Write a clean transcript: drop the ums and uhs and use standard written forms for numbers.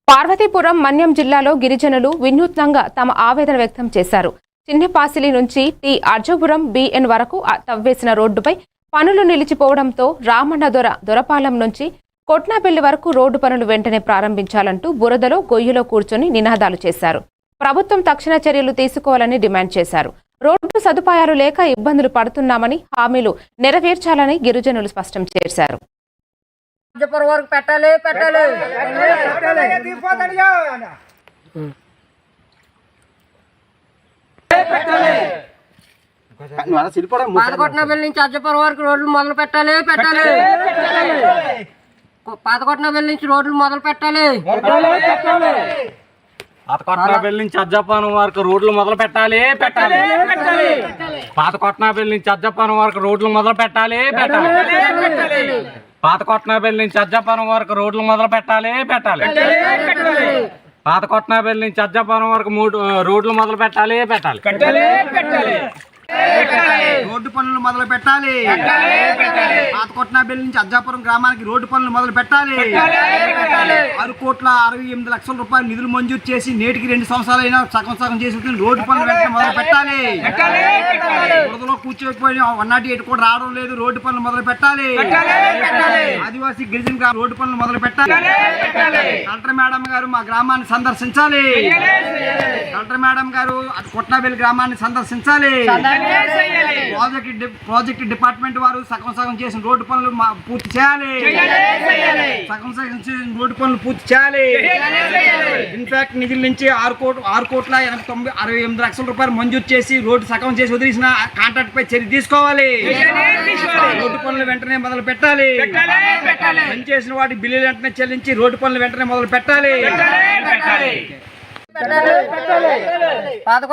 పార్వతీపురం మన్యం జిల్లాలో గిరిజనులు వినూత్నంగా తమ ఆవేదన వ్యక్తం చేశారు. చిన్నపాసిలి నుంచి టి అర్జపురం బిఎన్ వరకు తవ్వేసిన రోడ్డుపై పనులు నిలిచిపోవడంతో రామన్న దొరపాలెం నుంచి కొట్నాపల్లి వరకు రోడ్డు పనులు వెంటనే ప్రారంభించాలంటూ బురదలో గొయ్యిలో కూర్చొని నినాదాలు చేశారు. ప్రభుత్వం తక్షణ చర్యలు తీసుకోవాలని డిమాండ్ చేశారు. రోడ్డు సదుపాయాలు లేక ఇబ్బందులు పడుతున్నామని, హామీలు నెరవేర్చాలని గిరిజనులు స్పష్టం చేశారు. పాతకొట్నపల్లి నుంచి అజ్జపురం వరకు రోడ్లు మొదలు పెట్టాలి. పాతకొట్నపల్లి నుంచి రోడ్లు మొదలు పెట్టాలి. పాతకొట్నపల్లి నుంచి అజ్జపురం వరకు రోడ్లు మొదలు పెట్టాలి. పాతకొట్నపల్లి నుంచి అజ్జపురం వరకు రోడ్లు మొదలు పెట్టాలి. పాతకొట్నపల్లి నుంచి అజ్జపురం వరకు రోడ్లు మొదలు పెట్టాలి. పాతకొట్నపల్లి నుంచి అజ్జపురం వరకు రోడ్లు మొదలు పెట్టాలి. రోడ్డు పనులు మొదలు పెట్టాలి. పాతకొట్నపల్లి నుంచి అజ్జాపురం గ్రామానికి రోడ్డు పనులు మొదలు పెట్టాలి. 6,68,00,000 రూపాయలు నిధులు మంజూరు చేసి నేటికి 2 సంవత్సరాలైనా సగం చేసి రోడ్డు పనులు వెంటనే మొదలు పెట్టాలి. బురదలో కూర్చోకపోయి 108 కూడా రావడం లేదు. రోడ్డు పనులు మొదలు పెట్టాలి. ఆదివాసీ గిరిజన గ్రామ రోడ్డు పనులు మొదలు పెట్టాలి. కలెక్టర్ మేడం గారు మా గ్రామాన్ని సందర్శించాలి. కలెక్టర్ మేడం గారు కొట్నపల్లి గ్రామాన్ని సందర్శించాలి. ప్రాజెక్ట్ డిపార్ట్మెంట్ వారు సగం చేసిన రోడ్డు పనులు పూర్తి చేయాలి. సగం చేసిన రోడ్డు పనులు పూర్తి చేయాలి. ఇన్ఫాక్ట్ నిధుల నుంచి 6,68,60,000 రూపాయలు మంజూరు చేసి రోడ్డు సగం చేసి వదిలేసిన కాంట్రాక్ట్ పై చర్య తీసుకోవాలి. రోడ్డు పనులు వెంటనే మొదలు పెట్టాలి. చేసిన వాటి బిల్లులు వెంటనే చెల్లించి రోడ్డు పనులు వెంటనే మొదలు పెట్టాలి.